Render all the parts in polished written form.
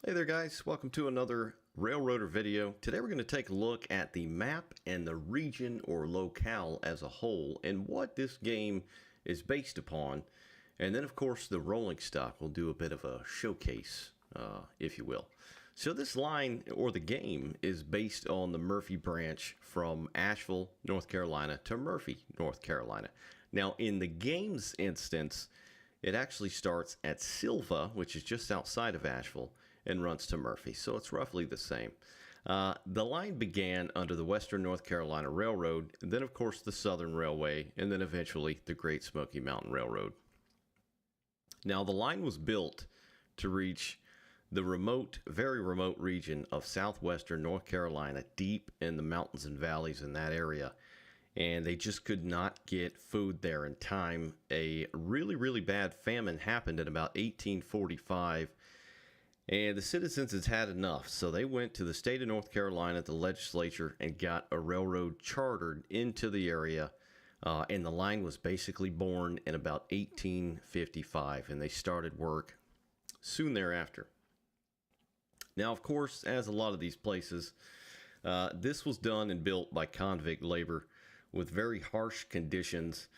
Hey there guys, welcome to another Railroader video. Today we're going to take a look at the map and the region or locale as a whole and what this game is based upon. And then of course the rolling stock. We'll do a bit of a showcase, if you will. So this line or the game is based on the Murphy branch from Asheville, North Carolina to Murphy, North Carolina. Now in the game's instance, it actually starts at Silva, which is just outside of Asheville, and runs to Murphy, so it's roughly the same. The line began under the Western North Carolina Railroad, and then of course the Southern Railway, and then eventually the Great Smoky Mountain Railroad. Now the line was built to reach the remote, very remote region of southwestern North Carolina, deep in the mountains and valleys in that area. And they just could not get food there in time. A really bad famine happened in about 1845, and the citizens had had enough. So they went to the state of North Carolina, the legislature, and got a railroad chartered into the area. And the line was basically born in about 1855, and they started work soon thereafter. Now, of course, as a lot of these places, this was done and built by convict labor with very harsh conditions,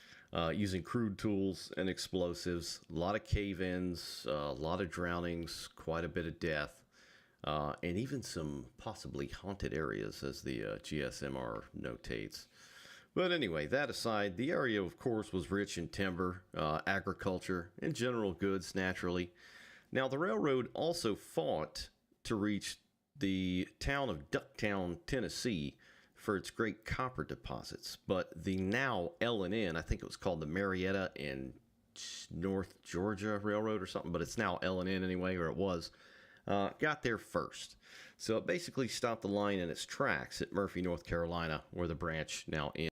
using crude tools and explosives, a lot of cave-ins, a lot of drownings, quite a bit of death, and even some possibly haunted areas, as the GSMR notates. But anyway, that aside, the area, of course, was rich in timber, agriculture, and general goods, naturally. Now, the railroad also fought to reach the town of Ducktown, Tennessee, for its great copper deposits, but the now L&N, I think it was called the Marietta and North Georgia Railroad or something, but it's now L&N anyway, or it was, got there first. So it basically stopped the line in its tracks at Murphy, North Carolina, where the branch now ends.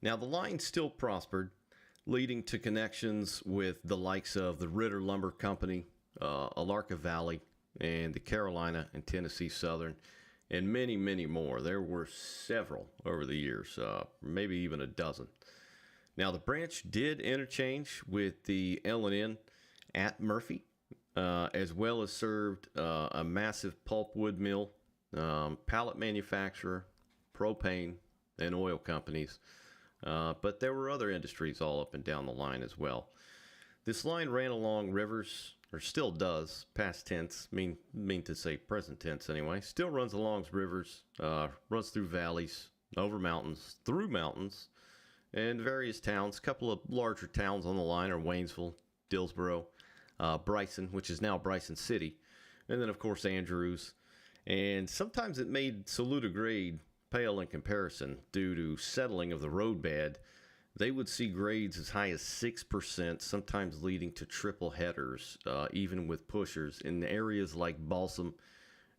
Now the line still prospered, leading to connections with the likes of the Ritter Lumber Company, Alarka Valley, and the Carolina and Tennessee Southern, and many more. There were several over the years, maybe even a dozen. Now the branch did interchange with the L&N at Murphy, as well as served a massive pulpwood mill, pallet manufacturer, propane, and oil companies. But there were other industries all up and down the line as well. This line ran along rivers, or still does, past tense, mean to say present tense anyway, still runs along rivers, runs through valleys, over mountains, through mountains, and various towns. A couple of larger towns on the line are Waynesville, Dillsboro, Bryson, which is now Bryson City, and then of course Andrews. And sometimes it made Saluda grade pale in comparison due to settling of the roadbed. They would see grades as high as 6%, sometimes leading to triple headers, even with pushers, in areas like Balsam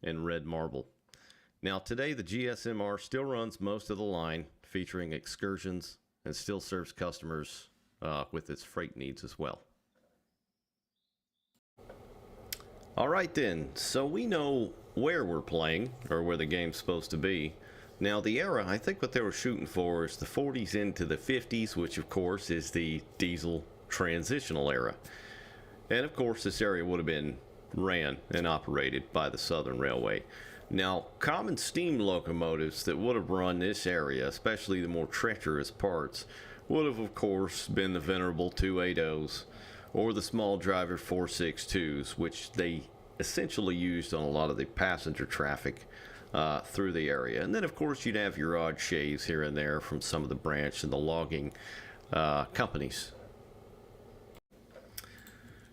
and Red Marble. Now today the GSMR still runs most of the line, featuring excursions, and still serves customers with its freight needs as well. Alright then, so we know where we're playing, or where the game's supposed to be. Now the era, I think what they were shooting for is the 40s into the 50s, which of course is the diesel transitional era. And of course this area would have been ran and operated by the Southern Railway. Now common steam locomotives that would have run this area, especially the more treacherous parts, would have of course been the venerable 280s or the small driver 462s, which they essentially used on a lot of the passenger traffic through the area. And then of course you'd have your odd shaves here and there from some of the branch and the logging companies.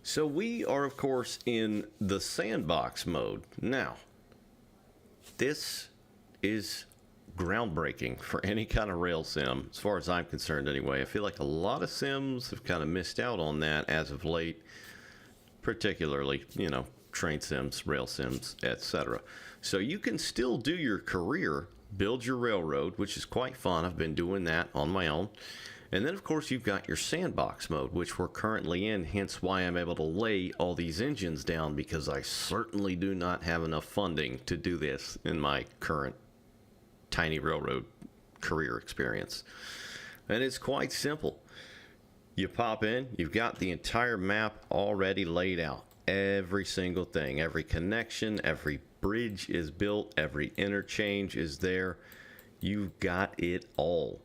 So we are of course in the sandbox mode. Now this is groundbreaking for any kind of rail sim, as far as I'm concerned anyway. I feel like a lot of sims have kind of missed out on that as of late, particularly, you know, train sims, rail sims, etc. So you can still do your career, build your railroad, which is quite fun. I've been doing that on my own. And then of course you've got your sandbox mode, which we're currently in, hence why I'm able to lay all these engines down, because I certainly do not have enough funding to do this in my current tiny railroad career experience. And it's quite simple. You pop in, you've got the entire map already laid out. every single thing. Every connection, every bridge is built, every interchange is there. You've got it all.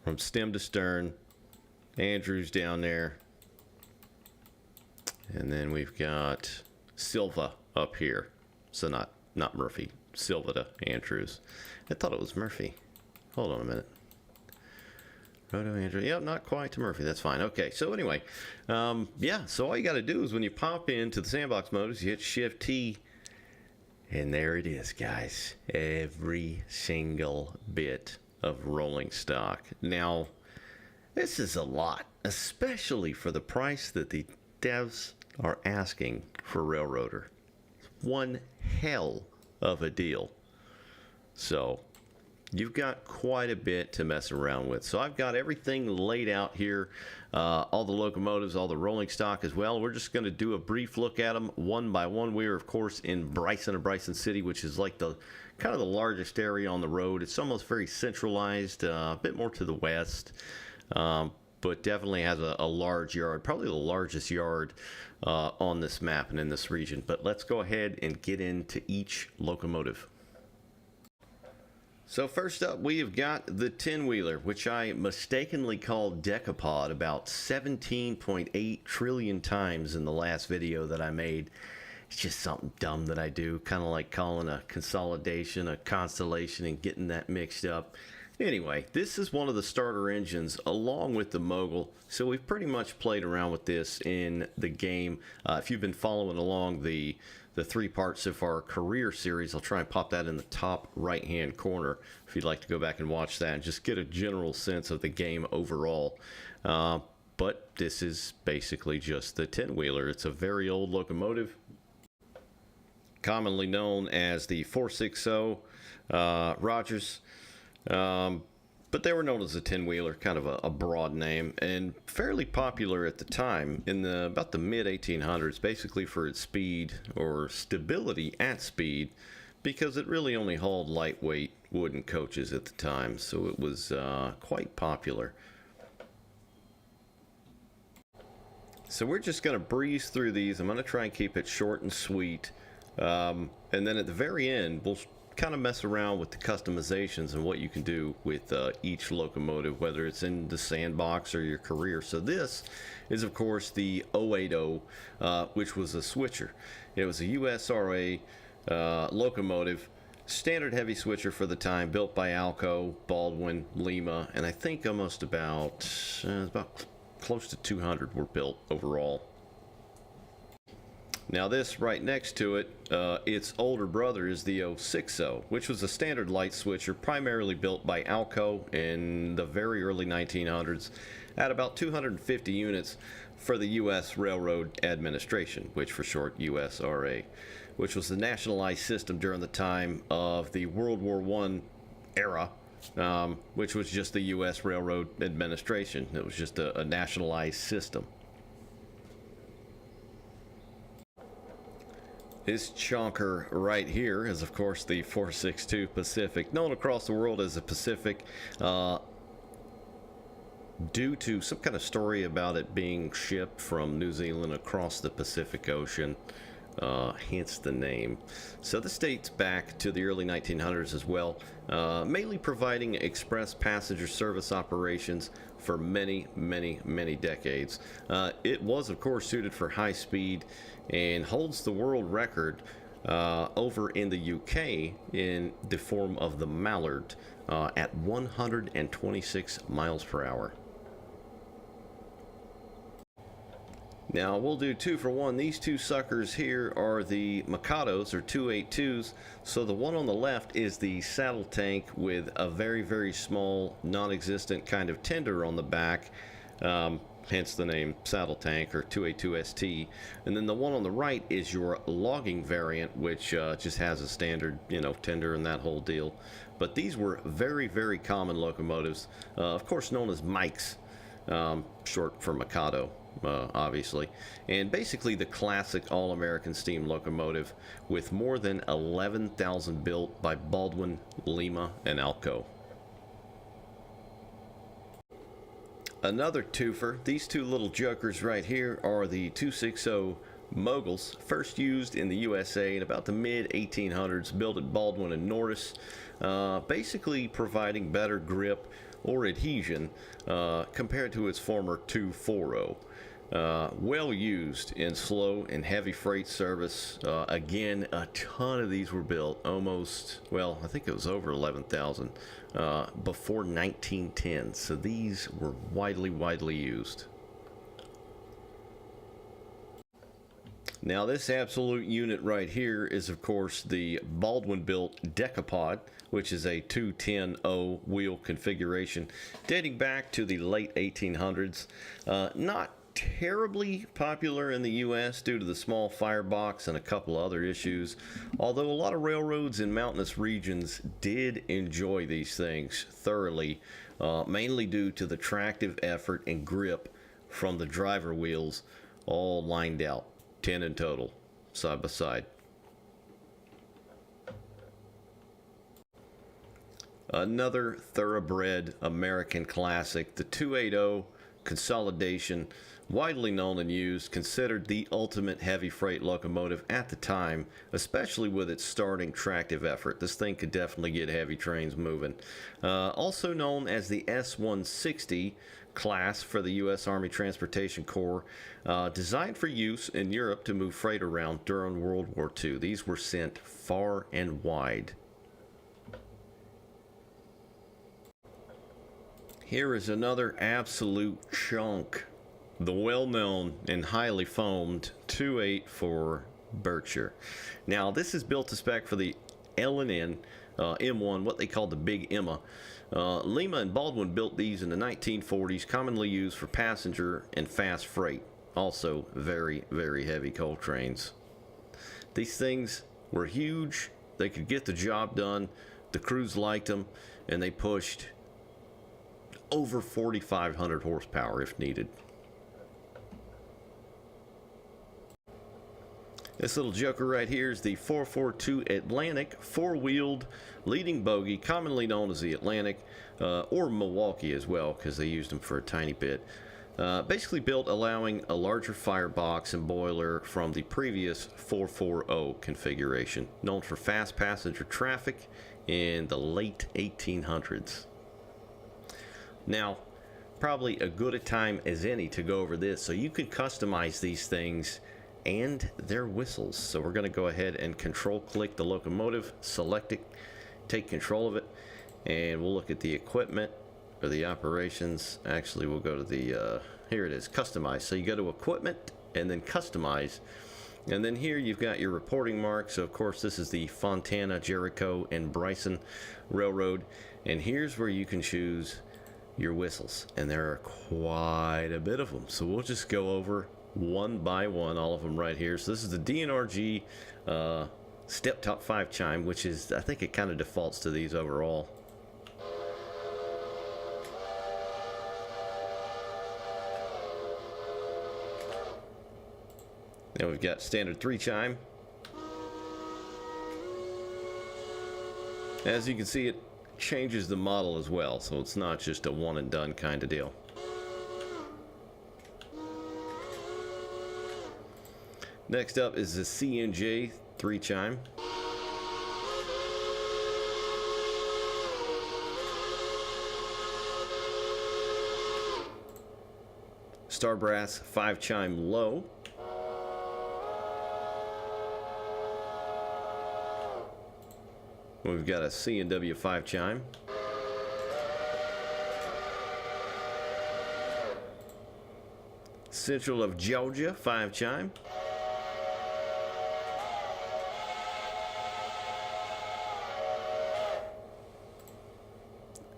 From stem to stern. Andrew's down there. And then we've got Silva up here. So not Murphy. Silva to Andrews. I thought it was Murphy. Hold on a minute. Roto Andrew. Yep, not quite to Murphy. That's fine. Okay, so anyway, yeah, so all you got to do is when you pop into the sandbox mode is you hit Shift T, and there it is, guys. Every single bit of rolling stock. Now, this is a lot, especially for the price that the devs are asking for Railroader. One hell of a deal. So you've got quite a bit to mess around with. So I've got everything laid out here, all the locomotives, all the rolling stock as well. We're just going to do a brief look at them one by one. We are, of course, in Bryson City, which is like the kind of the largest area on the road. It's almost very centralized, a bit more to the west, but definitely has a large yard, probably the largest yard on this map and in this region. But let's go ahead and get into each locomotive. So first up, we have got the 10-wheeler, which I mistakenly called Decapod about 17.8 trillion times in the last video that I made. It's just something dumb that I do, kind of like calling a Consolidation a Constellation and getting that mixed up. Anyway, this is one of the starter engines along with the Mogul, so we've pretty much played around with this in the game. If you've been following along the 3 parts of our career series, I'll try and pop that in the top right hand corner if you'd like to go back and watch that and just get a general sense of the game overall. But this is basically just the 10-wheeler. It's a very old locomotive, commonly known as the 460 Rogers. But they were known as a 10-wheeler, kind of a broad name, and fairly popular at the time in about the mid-1800s, basically for its speed or stability at speed, because it really only hauled lightweight wooden coaches at the time, so it was quite popular. So we're just going to breeze through these. I'm going to try and keep it short and sweet, and then at the very end, we'll kind of mess around with the customizations and what you can do with each locomotive, whether it's in the sandbox or your career. So this is, of course, the 080, which was a switcher. It was a USRA locomotive, standard heavy switcher for the time, built by Alco, Baldwin, Lima, and I think almost about close to 200 were built overall. Now this right next to it, its older brother is the 060, which was a standard light switcher primarily built by Alco in the very early 1900s at about 250 units for the U.S. Railroad Administration, which for short USRA, which was the nationalized system during the time of the World War I era, which was just the U.S. Railroad Administration. It was just a nationalized system. This chonker right here is, of course, the 462 Pacific, known across the world as the Pacific, due to some kind of story about it being shipped from New Zealand across the Pacific Ocean, hence the name. So this dates back to the early 1900s as well, mainly providing express passenger service operations for many decades. It was, of course, suited for high speed and holds the world record over in the UK in the form of the Mallard at 126 miles per hour. Now we'll do 2 for 1. These two suckers here are the Macados, or 282s. So the one on the left is the saddle tank with a very small, non-existent kind of tender on the back, hence the name saddle tank, or 282ST. And then the one on the right is your logging variant, which just has a standard, tender and that whole deal. But these were very common locomotives, of course known as Mikes, short for Macado. Obviously, and basically the classic all-American steam locomotive with more than 11,000 built by Baldwin, Lima, and Alco. Another twofer, these two little jokers right here are the 260 Moguls, first used in the USA in about the mid 1800s, built at Baldwin and Norris, basically providing better grip or adhesion compared to its former 240. Well used in slow and heavy freight service. Again, a ton of these were built, almost, well, I think it was over 11,000 before 1910. So these were widely used. Now this absolute unit right here is of course the Baldwin built Decapod, which is a 210-0 wheel configuration dating back to the late 1800s. Not terribly popular in the US due to the small firebox and a couple other issues, although a lot of railroads in mountainous regions did enjoy these things thoroughly, mainly due to the tractive effort and grip from the driver wheels, all lined out, 10 in total, side by side. Another thoroughbred American classic, the 280 Consolidation, widely known and used, considered the ultimate heavy freight locomotive at the time, especially with its starting tractive effort. This thing could definitely get heavy trains moving. Also known as the S-160 class for the U.S. Army Transportation Corps, designed for use in Europe to move freight around during World War II. These were sent far and wide. Here is another absolute chunk, the well-known and highly foamed 284 Berkshire. Now this is built to spec for the L&N M1, what they call the Big Emma. Lima and Baldwin built these in the 1940s, commonly used for passenger and fast freight. Also very heavy coal trains. These things were huge, they could get the job done, the crews liked them, and they pushed over 4,500 horsepower if needed. This little joker right here is the 442 Atlantic, four-wheeled leading bogie, commonly known as the Atlantic, or Milwaukee as well, because they used them for a tiny bit. Basically built allowing a larger firebox and boiler from the previous 440 configuration, known for fast passenger traffic in the late 1800s. Now, probably a good a time as any to go over this, so you can customize these things and their whistles. So we're going to go ahead and control click the locomotive, select it, take control of it, and we'll look at the equipment or the operations. Actually, we'll go to the here it is, customize. So you go to equipment and then customize, and then here you've got your reporting marks. So of course this is the Fontana, Jericho, and Bryson Railroad, and here's where you can choose your whistles, and there are quite a bit of them. So we'll just go over one by one, all of them right here. So this is the DNRG step top 5 chime, which is, I think it kind of defaults to these overall. Then we've got standard 3 chime. As you can see, it changes the model as well, so it's not just a one and done kind of deal. Next up is the CNJ 3 chime. Star Brass 5 chime low. We've got a C&W 5 chime. Central of Georgia 5 chime.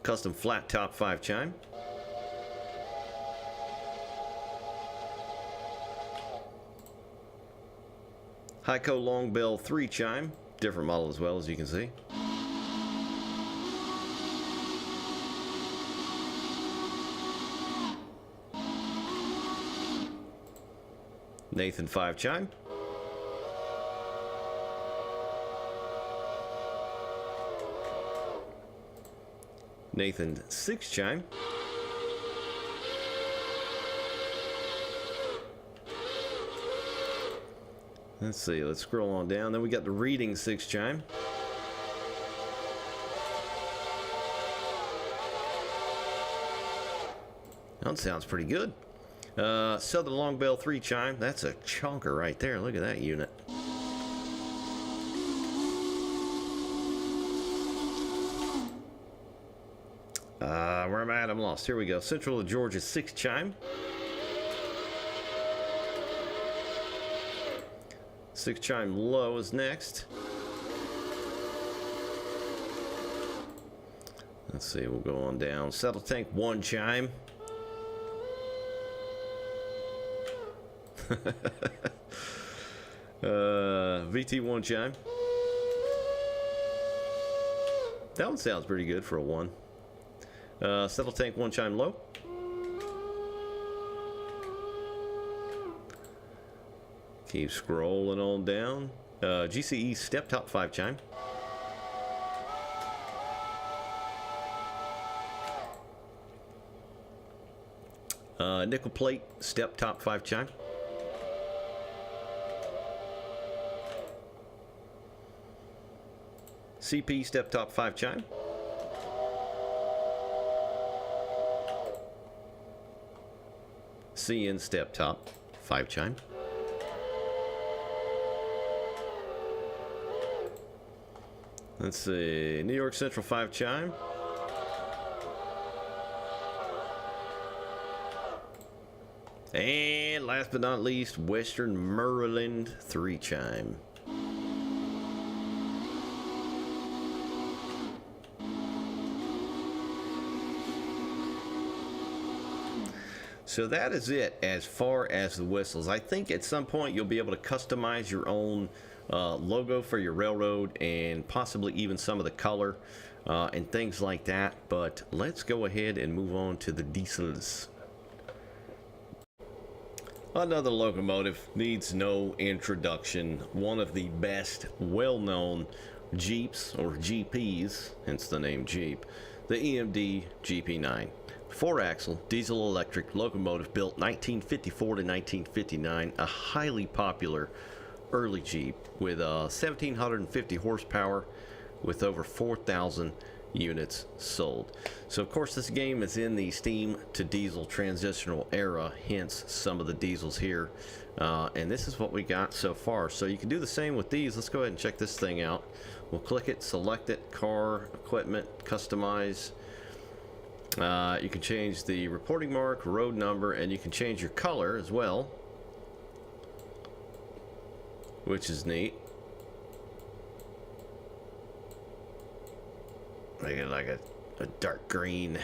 Custom flat top 5 chime. Hyco Long Bell 3 chime. Different model as well, as you can see. Nathan 5 chime. Nathan 6 chime. Let's see, let's scroll on down. Then we got the reading 6 chime. That sounds pretty good. Southern Long Bell 3 chime. That's a chunker right there. Look at that unit. Where am I at? I'm lost. Here we go. Central of Georgia 6 chime. 6 chime low is next. Let's see, we'll go on down. Settle tank 1 chime. VT 1 chime. That one sounds pretty good for a 1. Settle tank 1 chime low. Keep scrolling on down. GCE step top 5 chime. Nickel plate step top 5 chime. CP step top 5 chime. CN step top 5 chime. Let's see, New York Central 5 chime. And last but not least, Western Maryland 3 chime. So that is it as far as the whistles. I think at some point you'll be able to customize your own logo for your railroad and possibly even some of the color and things like that. But let's go ahead and move on to the diesels. Another locomotive needs no introduction. One of the best well-known Jeeps, or GPs, hence the name Jeep, the EMD GP9. 4-axle, diesel electric locomotive built 1954 to 1959, a highly popular early Jeep with 1,750 horsepower with over 4,000 units sold. So of course this game is in the steam to diesel transitional era, hence some of the diesels here, and this is what we got so far. So you can do the same with these. Let's go ahead and check this thing out. We'll click it, select it, car, equipment, customize. You can change the reporting mark, road number, and you can change your color as well, which is neat. Make it like a dark green.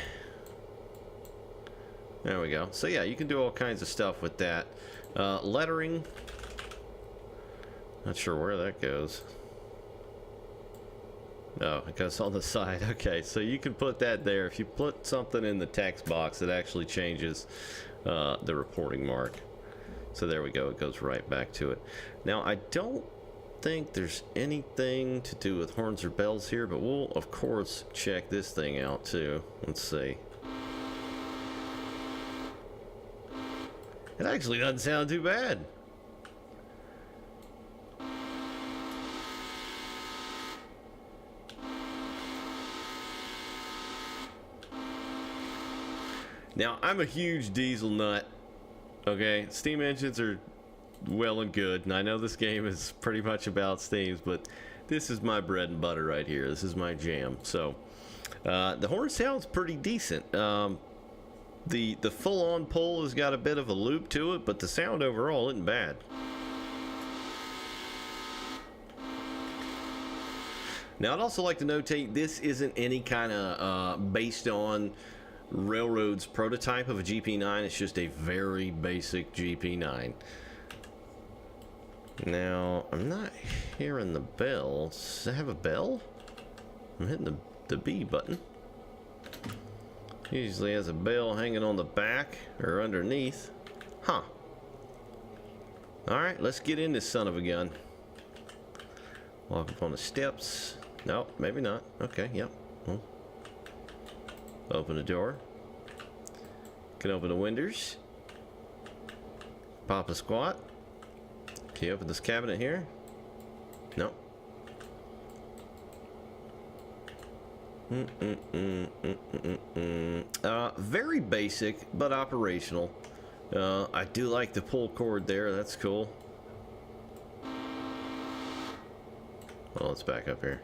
There we go. So yeah, you can do all kinds of stuff with that. Lettering, not sure where that goes. Oh, it goes on the side. Okay, so you can put that there. If you put something in the text box, it actually changes the reporting mark. So there we go, it goes right back to it. Now I don't think there's anything to do with horns or bells here, but we'll of course check this thing out too. Let's see. It actually doesn't sound too bad. Now I'm a huge diesel nut. Okay, steam engines are well and good, and I know this game is pretty much about steams, but this is my bread and butter right here. This is my jam. So the horn sounds pretty decent. The full-on pull has got a bit of a loop to it, but the sound overall isn't bad. Now I'd also like to notate this isn't any kind of based on Railroad's prototype of a GP9. It's just a very basic GP9. Now I'm not hearing the bell. Does it have a bell? I'm hitting the B button. Usually has a bell hanging on the back or underneath. Huh. Alright, let's get in this son of a gun. Walk up on the steps. No, maybe not. Okay, yep. Well, open the door. Can open the windows. Pop a squat. Can you open this cabinet here? No. Very basic, but operational. I do like the pull cord there. That's cool. Well, let's back up here.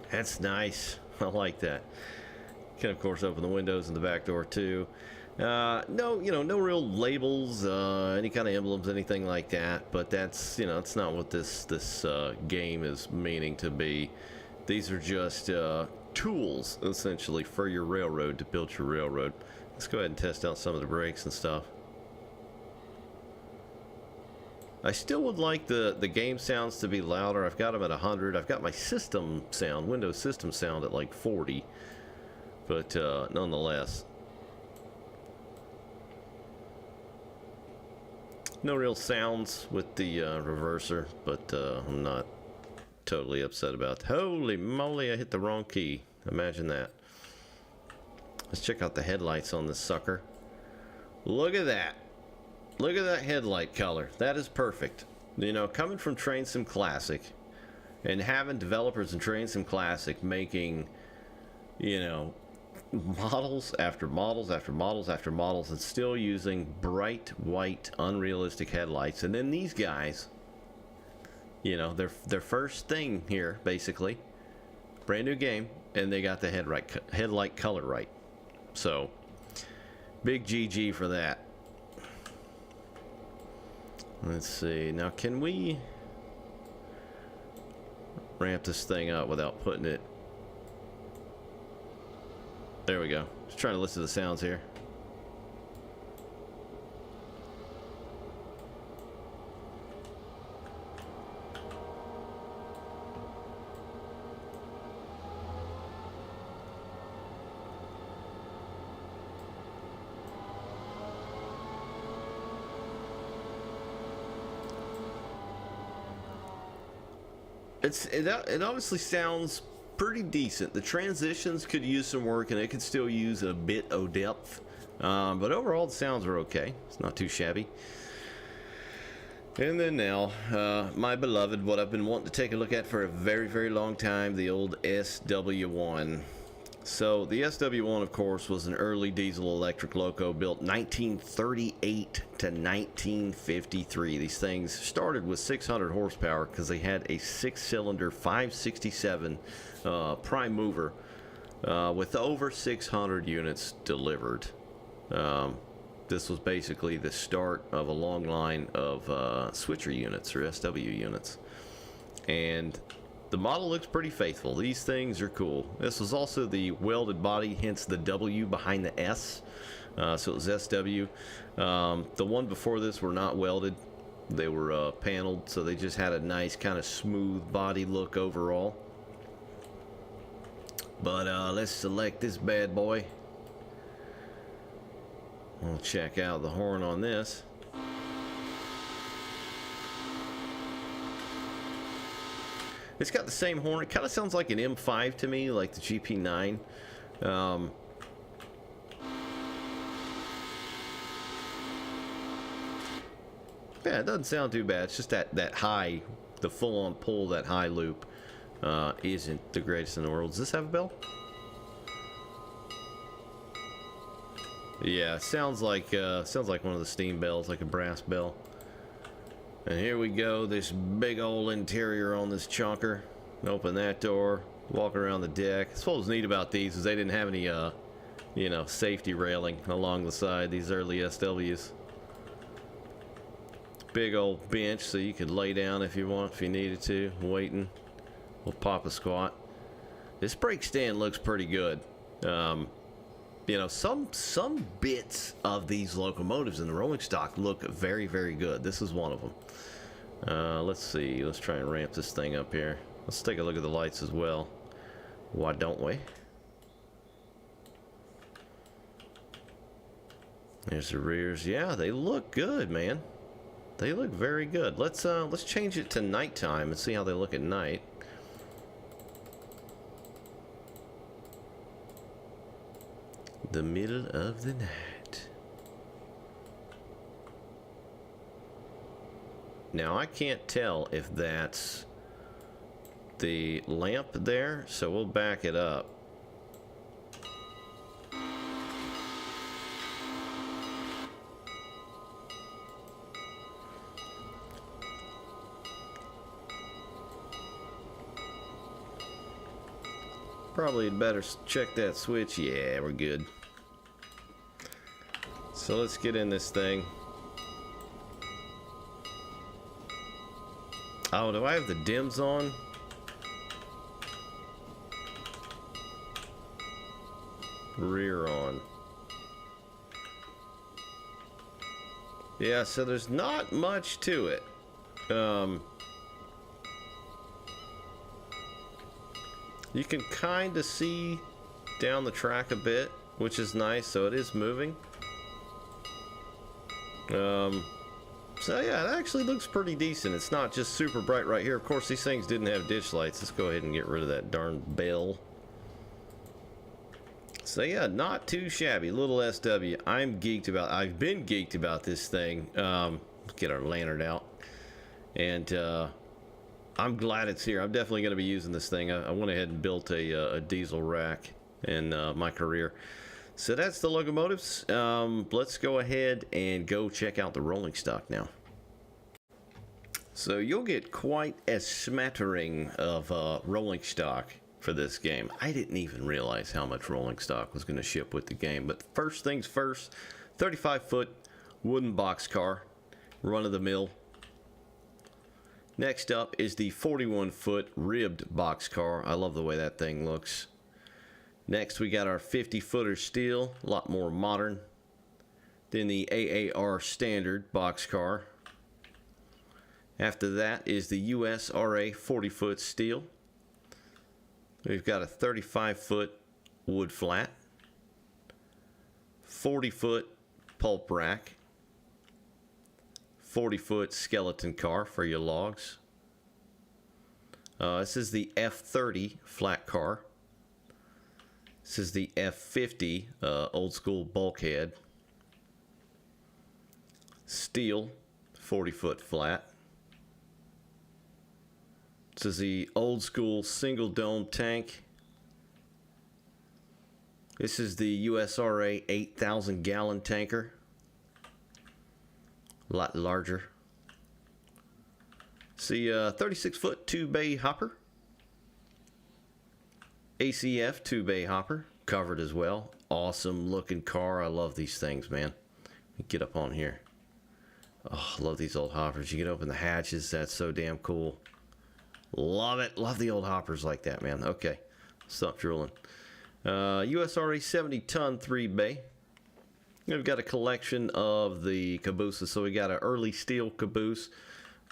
That's nice. I like that. Can of course open the windows and the back door too. No, no real labels, any kind of emblems, anything like that. But that's, it's not what this game is meaning to be. These are just tools essentially for your railroad, to build your railroad. Let's go ahead and test out some of the brakes and stuff. I still would like the game sounds to be louder. I've got them at 100. I've got my system sound, Windows system sound at like 40. But nonetheless, no real sounds with the reverser, but I'm not totally upset about it. Holy moly, I hit the wrong key. Imagine that. Let's check out the headlights on this sucker. Look at that. Look at that headlight color. That is perfect. Coming from Train Sim Classic and having developers in Train Sim Classic making, models after models after models after models and still using bright white unrealistic headlights. And then these guys, their first thing here, basically, brand new game, and they got the headlight color right. So, big GG for that. Let's see. Now, can we ramp this thing up without putting it? There we go. Just trying to listen to the sounds here. It honestly sounds pretty decent. The transitions could use some work, and it could still use a bit of depth. But overall, the sounds are okay. It's not too shabby. And then now, my beloved, what I've been wanting to take a look at for a very, very long time, the old SW1. So the SW1, of course, was an early diesel electric loco built 1938 to 1953. These things started with 600 horsepower because they had a 6-cylinder 567 prime mover with over 600 units delivered. This was basically the start of a long line of switcher units, or SW units. And the model looks pretty faithful. These things are cool. This was also the welded body, hence the W behind the S. So it was SW. The one before this were not welded. They were paneled, so they just had a nice kind of smooth body look overall. But let's select this bad boy. We'll check out the horn on this. It's got the same horn. It kind of sounds like an M5 to me, like the GP9. Yeah, it doesn't sound too bad. It's just that high, the full-on pull, that high loop isn't the greatest in the world. Does this have a bell? Yeah, it sounds like one of the steam bells, like a brass bell. And here we go, this big old interior on this chunker. Open that door, walk around the deck. That's what was neat about these is they didn't have any, safety railing along the side, these early SWs. Big old bench so you could lay down if you want, if you needed to, waiting. We'll pop a squat. This brake stand looks pretty good. Some bits of these locomotives in the rolling stock look very, very good. This is one of them. Let's see. Let's try and ramp this thing up here. Let's take a look at the lights as well. Why don't we? There's the rears. Yeah, they look good, man. They look very good. Let's change it to nighttime and see how they look at night. the middle of the night. Now I can't tell if that's the lamp there, so we'll back it up. Probably better check that switch. Yeah, we're good. So let's get in this thing. Oh, do I have the dims on? Rear on. Yeah, so there's not much to it. You can kind of see down the track a bit, which is nice, so it is moving. So yeah, it actually looks pretty decent. It's not just super bright right here. Of course, these things didn't have ditch lights. Let's go ahead and get rid of that darn bell. So yeah, not too shabby. Little SW. I've been geeked about this thing. Let's get our lantern out. And I'm glad it's here. I'm definitely going to be using this thing. I went ahead and built a diesel rack in my career. So that's the locomotives. Let's go ahead and go check out the rolling stock now. So you'll get quite a smattering of rolling stock for this game. I didn't even realize how much rolling stock was going to ship with the game. But first things first, 35-foot wooden boxcar, run-of-the-mill. Next up is the 41-foot ribbed boxcar. I love the way that thing looks. Next, we got our 50-footer steel, a lot more modern than the AAR standard boxcar. After that is the USRA 40-foot steel. We've got a 35-foot wood flat, 40-foot pulp rack, 40-foot skeleton car for your logs. This is the F30 flat car. This is the F50 old school bulkhead. Steel 40-foot flat. This is the old school single dome tank. This is the USRA 8,000 gallon tanker. A lot larger. See, 36-foot 2-bay hopper. ACF 2-bay hopper, covered as well. Awesome looking car. I love these things, man. Get up on here. Oh, I love these old hoppers. You can open the hatches. That's so damn cool. Love it. Love the old hoppers like that, man. Okay, stop drooling. USRA 70-ton 3-bay. We've got a collection of the cabooses. So we got an early steel caboose.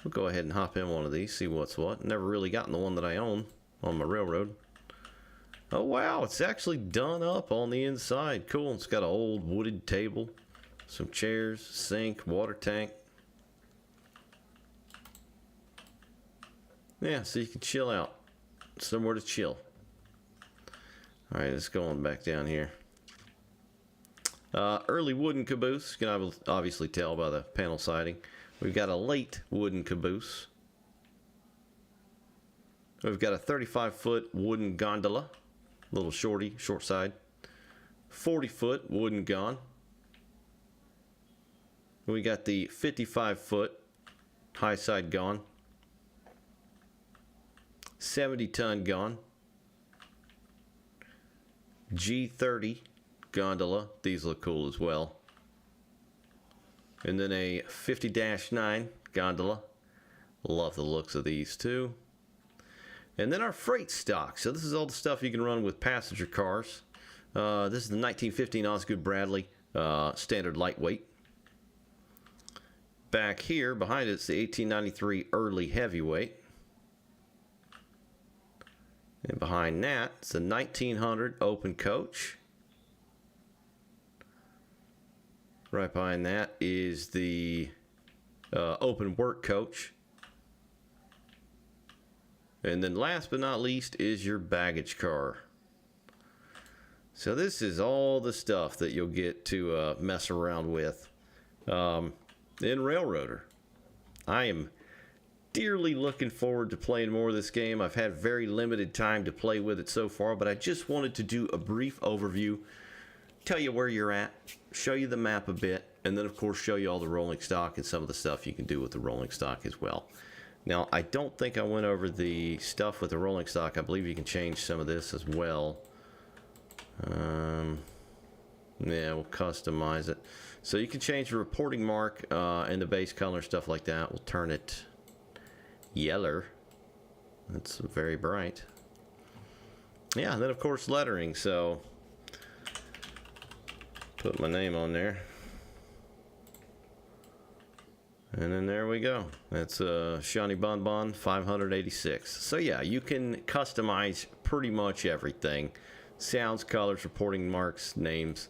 We'll go ahead and hop in one of these, see what's what. Never really gotten the one that I own on my railroad. Oh wow, it's actually done up on the inside. Cool. It's got an old wooded table, some chairs, sink, water tank. Yeah, so you can chill out. Somewhere to chill. Alright, let's go on back down here. Early wooden caboose. You can obviously tell by the panel siding. We've got a late wooden caboose. We've got a 35-foot wooden gondola. Little shorty, short side. 40-foot wooden gon. We got the 55-foot high side gon. 70-ton gon. G30 gondola. These look cool as well. And then a 50-9 gondola. Love the looks of these too. And then our freight stock. So this is all the stuff you can run with passenger cars. This is the 1915 Osgood Bradley standard lightweight. Back here behind it's the 1893 early heavyweight. And behind that it's the 1900 open coach. Right behind that is the open work coach. And then last but not least is your baggage car. So this is all the stuff that you'll get to mess around with in Railroader. I am dearly looking forward to playing more of this game. I've had very limited time to play with it so far, but I just wanted to do a brief overview, tell you where you're at, show you the map a bit, and then of course show you all the rolling stock and some of the stuff you can do with the rolling stock as well. Now, I don't think I went over the stuff with the rolling stock. I believe you can change some of this as well. Yeah, we'll customize it. So you can change the reporting mark and the base color, stuff like that. We'll turn it yeller. That's very bright. Yeah, and then of course lettering. So put my name on there. And then there we go. That's Shani Bonbon 586. So yeah, you can customize pretty much everything. Sounds, colors, reporting marks, names.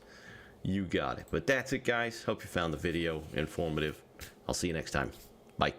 You got it. But that's it, guys. Hope you found the video informative. I'll see you next time. Bye.